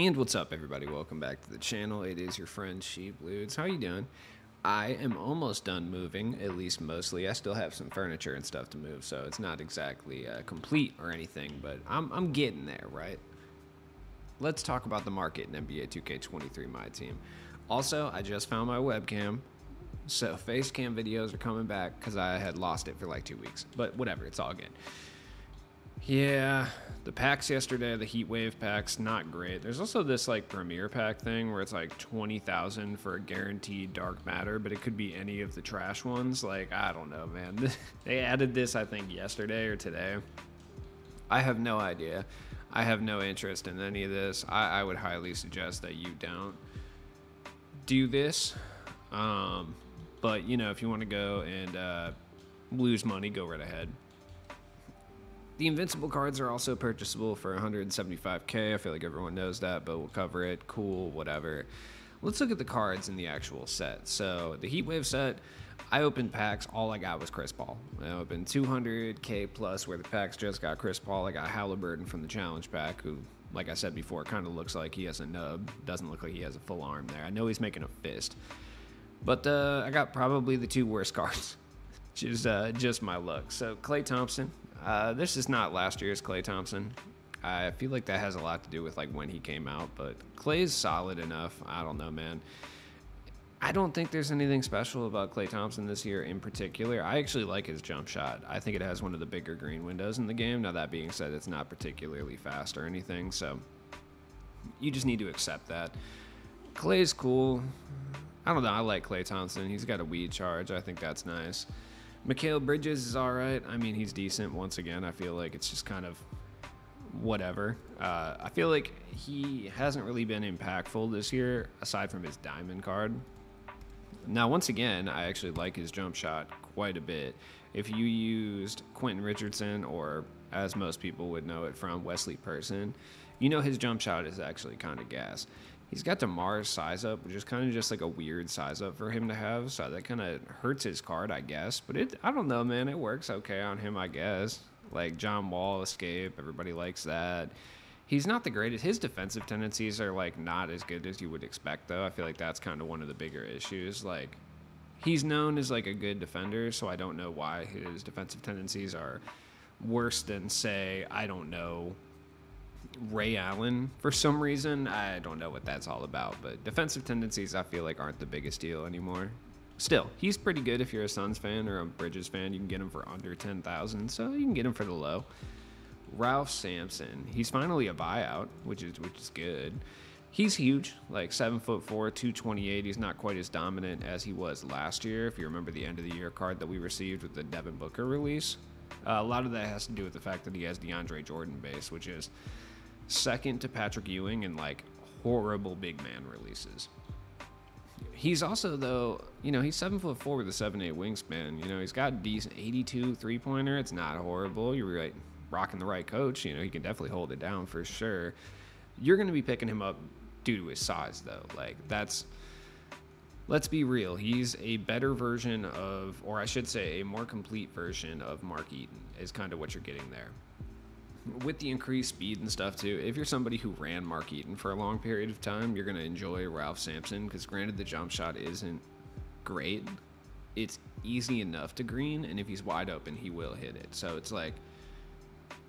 And what's up, everybody? Welcome back to the channel. It is your friend Sheepludes. How you doing? I am almost done moving, at least mostly. I still have some furniture and stuff to move, so it's not exactly complete or anything, but I'm getting there, right? Let's talk about the market in NBA 2K23 My Team. Also, I just found my webcam, so face cam videos are coming back because I had lost it for like 2 weeks. But whatever, it's all good. Yeah, the packs yesterday, the Heat Wave packs, not great. There's also this like Premier pack thing where it's like 20,000 for a guaranteed dark matter, but it could be any of the trash ones. Like, I don't know, man. They added this, I think, yesterday or today. I have no idea. I have no interest in any of this. I would highly suggest that you don't do this. But, you know, if you want to go and lose money, go right ahead. The Invincible cards are also purchasable for 175k. I feel like everyone knows that, but we'll cover it. Cool, whatever. Let's look at the cards in the actual set. So the Heatwave set, I opened packs. All I got was Chris Paul. I opened 200k plus where the packs just got Chris Paul. I got Halliburton from the challenge pack, who, like I said before, kind of looks like he has a nub. Doesn't look like he has a full arm there. I know he's making a fist. But I got probably the two worst cards, which is just my luck. So Klay Thompson. This is not last year's Klay Thompson. I feel like that has a lot to do with like when he came out, but Klay's solid enough. I don't know, man. I don't think there's anything special about Klay Thompson this year in particular. I actually like his jump shot. I think it has one of the bigger green windows in the game. Now, that being said, it's not particularly fast or anything, so you just need to accept that. Klay's cool. I don't know. I like Klay Thompson. He's got a weed charge. I think that's nice. Mikal Bridges is all right. I mean, he's decent. Once again, I feel like it's just kind of whatever. I feel like he hasn't really been impactful this year, aside from his diamond card. Now, once again, I actually like his jump shot quite a bit. If you used Quentin Richardson, or as most people would know it from, Wesley Person, you know his jump shot is actually kind of gas. He's got DeMar's size up, which is kind of just like a weird size up for him to have, so that kind of hurts his card, I guess. But I don't know, man. It works okay on him, I guess. Like John Wall escape, everybody likes that. He's not the greatest. His defensive tendencies are like not as good as you would expect, though. I feel like that's kind of one of the bigger issues. Like, he's known as like a good defender, so I don't know why his defensive tendencies are worse than, say, I don't know, Ray Allen for some reason. I don't know what that's all about, but defensive tendencies I feel like aren't the biggest deal anymore. Still, he's pretty good if you're a Suns fan or a Bridges fan. You can get him for under 10,000, so you can get him for the low. Ralph Sampson, he's finally a buyout, which is good. He's huge, like 7'4", 228. He's not quite as dominant as he was last year. If you remember the end of the year card that we received with the Devin Booker release, a lot of that has to do with the fact that he has DeAndre Jordan base, which is second to Patrick Ewing in like horrible big man releases. He's also, though, you know, he's 7'4" with a 7'8" wingspan. You know, he's got decent 82 3-pointer. It's not horrible. You're right, rocking the right coach. You know, he can definitely hold it down for sure. You're going to be picking him up due to his size, though. Like, that's, let's be real. He's a better version of, or I should say, a more complete version of Mark Eaton is kind of what you're getting there. With the increased speed and stuff too, if you're somebody who ran Mark Eaton for a long period of time, you're going to enjoy Ralph Sampson, because granted the jump shot isn't great. It's easy enough to green, and if he's wide open, he will hit it. So it's like,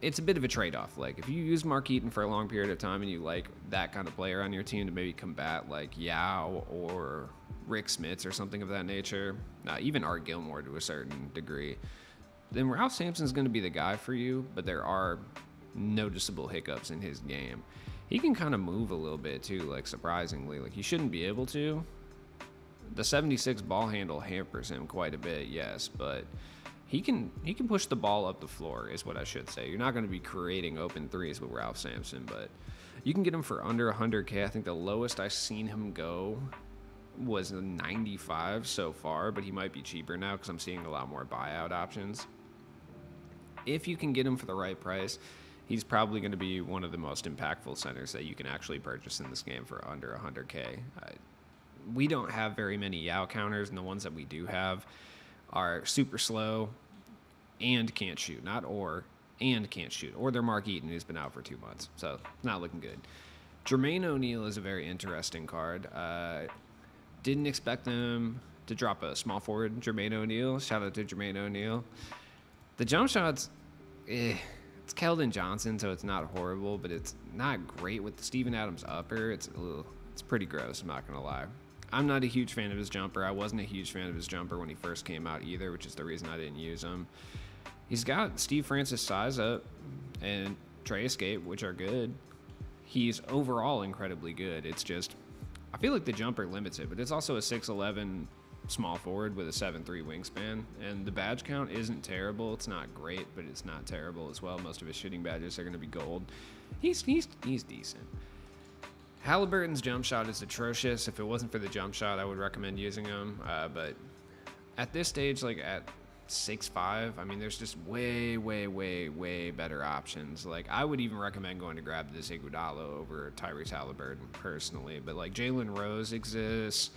it's a bit of a trade-off. Like, if you use Mark Eaton for a long period of time and you like that kind of player on your team to maybe combat like Yao or Rick Smits or something of that nature, even Art Gilmore to a certain degree, then Ralph Sampson's going to be the guy for you, but there are noticeable hiccups in his game. He can kind of move a little bit too, like surprisingly. Like, he shouldn't be able to. The 76 ball handle hampers him quite a bit, yes, but he can push the ball up the floor is what I should say. You're not going to be creating open threes with Ralph Sampson, but you can get him for under 100K. I think the lowest I've seen him go was a 95 so far, but he might be cheaper now because I'm seeing a lot more buyout options. If you can get him for the right price, he's probably going to be one of the most impactful centers that you can actually purchase in this game for under 100K. We don't have very many Yao counters, and the ones that we do have are super slow and can't shoot. Not or, and can't shoot. Or they're Mark Eaton, who's been out for 2 months. So, not looking good. Jermaine O'Neal is a very interesting card. Didn't expect him to drop a small forward, Jermaine O'Neal. Shout out to Jermaine O'Neal. The jump shots, it's Keldon Johnson, so it's not horrible, but it's not great with the Steven Adams upper. It's pretty gross, I'm not going to lie. I'm not a huge fan of his jumper. I wasn't a huge fan of his jumper when he first came out either, which is the reason I didn't use him. He's got Steve Francis size up and Trey Escape, which are good. He's overall incredibly good. It's just, I feel like the jumper limits it, but it's also a 6'11" small forward with a 7'3" wingspan, and the badge count isn't terrible. It's not great, but it's not terrible as well. Most of his shooting badges are going to be gold. He's decent. Halliburton's jump shot is atrocious. If it wasn't for the jump shot, I would recommend using him. But at this stage, like at 6'5", I mean, there's just way better options. Like, I would even recommend going to grab this Iguodala over Tyrese Halliburton personally. But like Jalen Rose exists.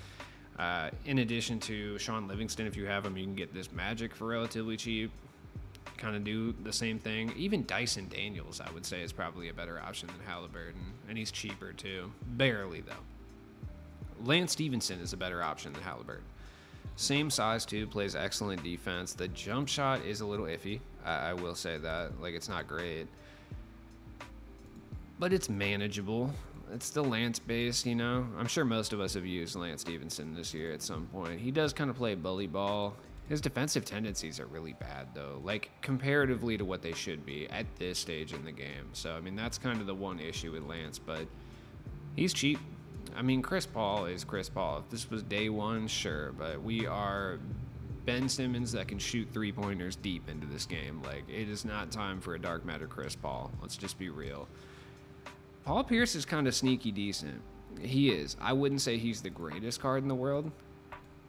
In addition to Sean Livingston, if you have him, you can get this Magic for relatively cheap. Kind of do the same thing. Even Dyson Daniels, I would say, is probably a better option than Halliburton, and he's cheaper too. Barely, though. Lance Stevenson is a better option than Halliburton. Same size, too, plays excellent defense. The jump shot is a little iffy. I will say that. Like, it's not great. But it's manageable. It's still Lance-based, you know? I'm sure most of us have used Lance Stevenson this year at some point. He does kind of play bully ball. His defensive tendencies are really bad, though, like, comparatively to what they should be at this stage in the game. So, I mean, that's kind of the one issue with Lance, but he's cheap. I mean, Chris Paul is Chris Paul. If this was day one, sure, but we are Ben Simmons that can shoot three-pointers deep into this game. Like, it is not time for a dark matter Chris Paul. Let's just be real. Paul Pierce is kind of sneaky decent. He is. I wouldn't say he's the greatest card in the world,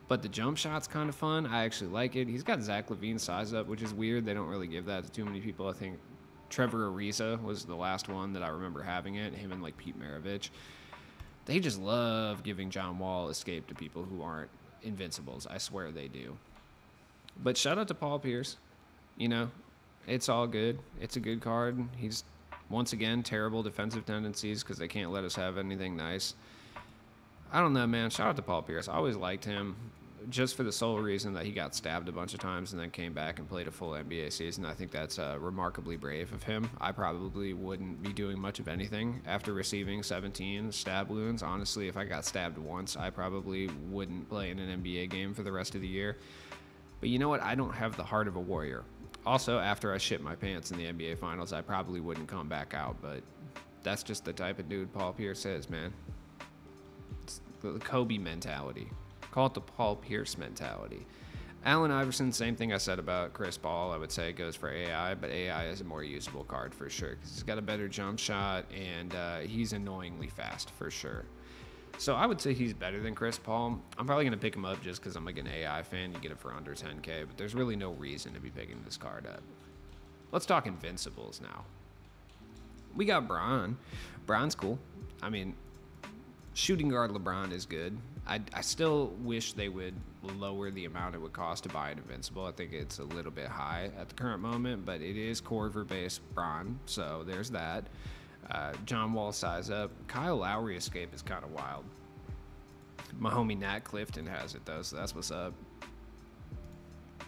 but the jump shot's kind of fun. I actually like it. He's got Zach LaVine size up, which is weird. They don't really give that to too many people. I think Trevor Ariza was the last one that I remember having it. Him and like Pete Maravich. They just love giving John Wall escape to people who aren't invincibles. I swear they do. But shout out to Paul Pierce. You know, it's all good. It's a good card. He's, once again, terrible defensive tendencies because they can't let us have anything nice. I don't know, man. Shout out to Paul Pierce. I always liked him just for the sole reason that he got stabbed a bunch of times and then came back and played a full NBA season. I think that's remarkably brave of him. I probably wouldn't be doing much of anything after receiving 17 stab wounds. Honestly, if I got stabbed once, I probably wouldn't play in an NBA game for the rest of the year. But you know what? I don't have the heart of a warrior. Also, after I shit my pants in the NBA Finals, I probably wouldn't come back out. But that's just the type of dude Paul Pierce is, man. It's the Kobe mentality. Call it the Paul Pierce mentality. Allen Iverson, same thing I said about Chris Paul. I would say it goes for AI, but AI is a more usable card for sure because he's got a better jump shot and he's annoyingly fast for sure. So I would say he's better than Chris Paul. I'm probably going to pick him up just because I'm like an AI fan. You get it for under 10K, but there's really no reason to be picking this card up. Let's talk Invincibles now. We got Bron. Bron's cool. I mean, shooting guard LeBron is good. I still wish they would lower the amount it would cost to buy an Invincible. I think it's a little bit high at the current moment, but it is Corver-based Bron, so there's that. John Wall size up. Kyle Lowry escape is kind of wild. My homie Nat Clifton has it, though, so that's what's up.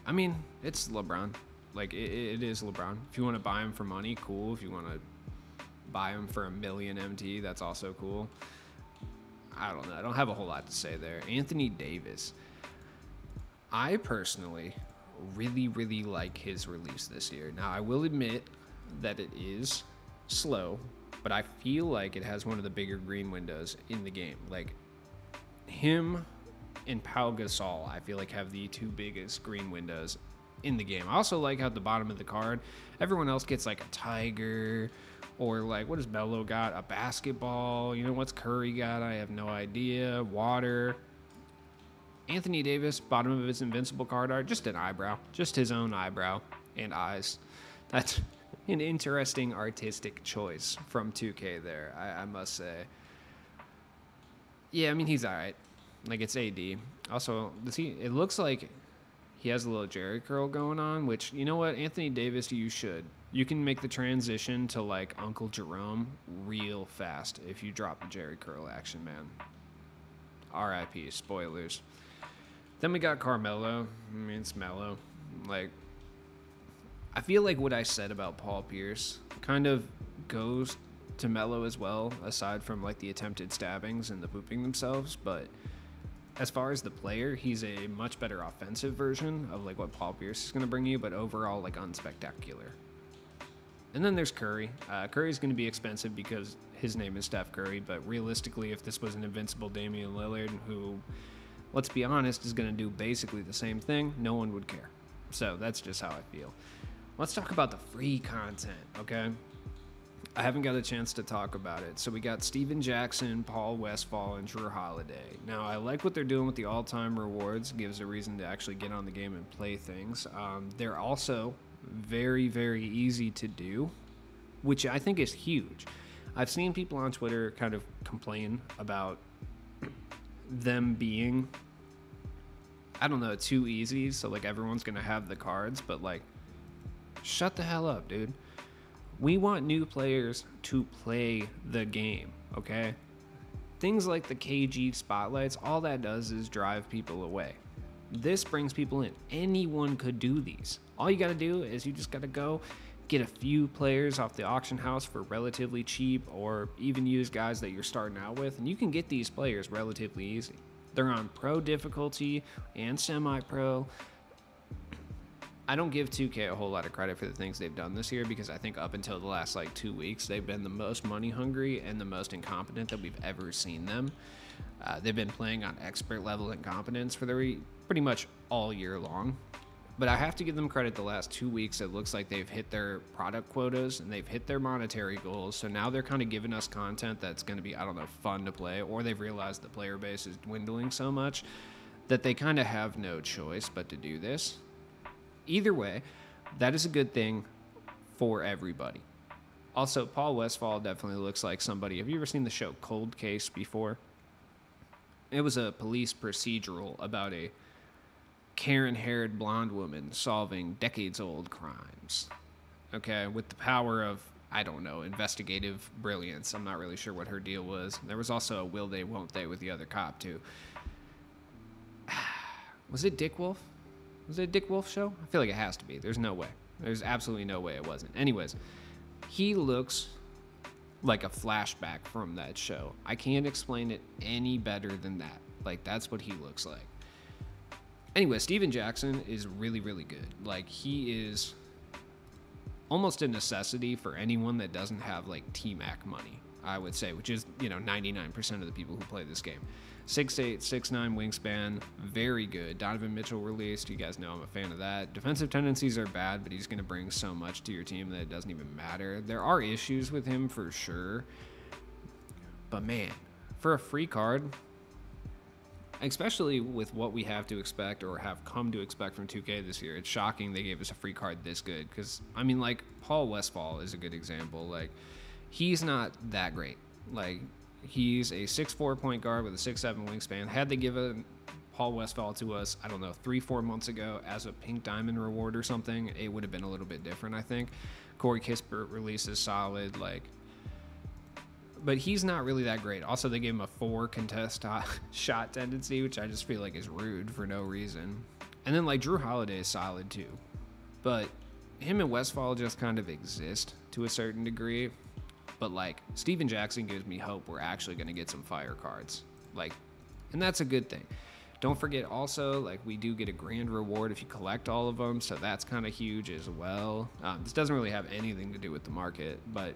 I mean, it's LeBron. Like, it is LeBron. If you want to buy him for money, cool. If you want to buy him for $1 million MT, that's also cool. I don't know. I don't have a whole lot to say there. Anthony Davis. I personally really like his release this year. Now, I will admit that it is slow, but I feel like it has one of the bigger green windows in the game. Like, him and Pau Gasol, I feel like, have the two biggest green windows in the game. I also like how at the bottom of the card, everyone else gets like a tiger, or like, what has Melo got? A basketball. You know, what's Curry got? I have no idea. Water. Anthony Davis, bottom of his Invincible card art, just an eyebrow. Just his own eyebrow and eyes. That's an interesting artistic choice from 2K there, I must say. Yeah, I mean, he's all right. Like, it's AD. Also, it looks like He has a little Jerry curl going on, which, you know what, Anthony Davis, you should. You can make the transition to like Uncle Jerome real fast if you drop the Jerry curl action, man. R.I.P. Spoilers. Then we got Carmelo. I mean, it's Melo. Like, I feel like what I said about Paul Pierce kind of goes to Melo as well, aside from like the attempted stabbings and the pooping themselves. But as far as the player, he's a much better offensive version of like what Paul Pierce is going to bring you, but overall like unspectacular. And then there's Curry. Curry's going to be expensive because his name is Steph Curry, but realistically, if this was an invincible Damian Lillard, who, let's be honest, is going to do basically the same thing, no one would care. So that's just how I feel. Let's talk about the free content, okay? I haven't got a chance to talk about it. So we got Steven Jackson, Paul Westphal, and Jrue Holiday. Now, I like what they're doing with the all-time rewards. Gives a reason to actually get on the game and play things. They're also very, very easy to do, which I think is huge. I've seen people on Twitter kind of complain about them being, I don't know, too easy. So, like, everyone's going to have the cards, but, like, shut the hell up, dude. We want new players to play the game, okay? Things like the KG spotlights, all that does is drive people away. This brings people in. Anyone could do these. All you got to do is you just got to go get a few players off the auction house for relatively cheap, or even use guys that you're starting out with, and you can get these players relatively easy. They're on pro difficulty and semi-pro. I don't give 2K a whole lot of credit for the things they've done this year, because I think up until the last like 2 weeks, they've been the most money hungry and the most incompetent that we've ever seen them. They've been playing on expert level incompetence for pretty much all year long. But I have to give them credit. The last 2 weeks, it looks like they've hit their product quotas and they've hit their monetary goals. So now they're kind of giving us content that's going to be, I don't know, fun to play, or they've realized the player base is dwindling so much that they kind of have no choice but to do this. Either way, that is a good thing for everybody. Also, Paul Westphal definitely looks like somebody. Have you ever seen the show Cold Case before? It was a police procedural about a Karen-haired blonde woman solving decades-old crimes. Okay, with the power of, I don't know, investigative brilliance. I'm not really sure what her deal was. There was also a will they, won't they with the other cop, too. Was it Dick Wolf? Was it a Dick Wolf show? I feel like it has to be. There's no way. There's absolutely no way it wasn't. Anyways, he looks like a flashback from that show. I can't explain it any better than that. Like, that's what he looks like. Anyway, Steven Jackson is really, really good. Like, he is almost a necessity for anyone that doesn't have, like, T-Mac money, I would say, which is, 99% of the people who play this game. 6'8", 6'9" wingspan, very good. Donovan Mitchell released. You guys know I'm a fan of that. Defensive tendencies are bad, but he's going to bring so much to your team that it doesn't even matter. There are issues with him for sure. But, man, for a free card, especially with what we have to expect or have come to expect from 2K this year, it's shocking they gave us a free card this good. Because, I mean, like, Paul Westphal is a good example. Like, he's not that great. Like, he's a 6'4" point guard with a 6'7" wingspan. Had they given Paul Westphal to us, I don't know, 3-4 months ago as a pink diamond reward or something, it would have been a little bit different, I think. Corey Kispert release is solid, like, but he's not really that great. Also, they gave him a 4 contest shot tendency, which I just feel like is rude for no reason. And then, like, Jrue Holiday is solid too, but him and Westphal just kind of exist to a certain degree. But, like, Steven Jackson gives me hope we're actually going to get some fire cards. Like, and that's a good thing. Don't forget also, like, we do get a grand reward if you collect all of them, so that's kind of huge as well. This doesn't really have anything to do with the market, but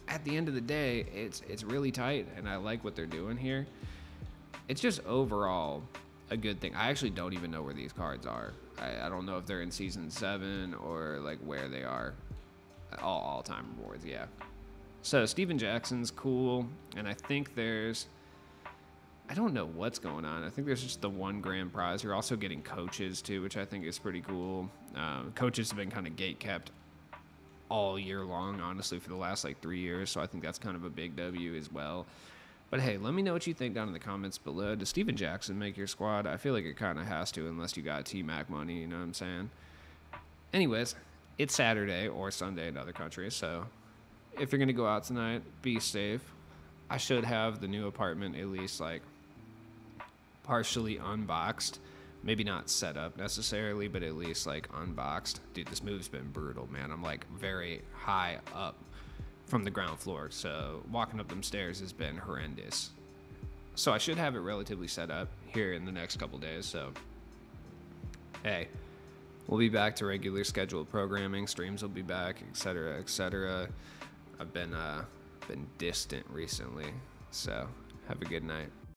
at the end of the day, it's really tight, and I like what they're doing here. It's just overall a good thing. I actually don't even know where these cards are. I don't know if they're in Season 7 or, like, where they are. All-time rewards, yeah. So Steven Jackson's cool, and I think I don't know what's going on. I think there's just the one grand prize. You're also getting coaches too, which I think is pretty cool. Coaches have been kind of gate-kept all year long, honestly, for the last like 3 years, so I think that's kind of a big W as well. But hey, let me know what you think down in the comments below. Does Steven Jackson make your squad? I feel like it kind of has to, unless you got T-Mac money, you know what I'm saying? Anyways, it's Saturday or Sunday in other countries, so if you're going to go out tonight, be safe. I should have the new apartment at least, like, partially unboxed. Maybe not set up necessarily, but at least, like, unboxed. Dude, this move's been brutal, man. I'm, like, very high up from the ground floor, so walking up them stairs has been horrendous. So I should have it relatively set up here in the next couple days, so hey, we'll be back to regular scheduled programming. Streams will be back, etc., etc. I've been distant recently, so have a good night.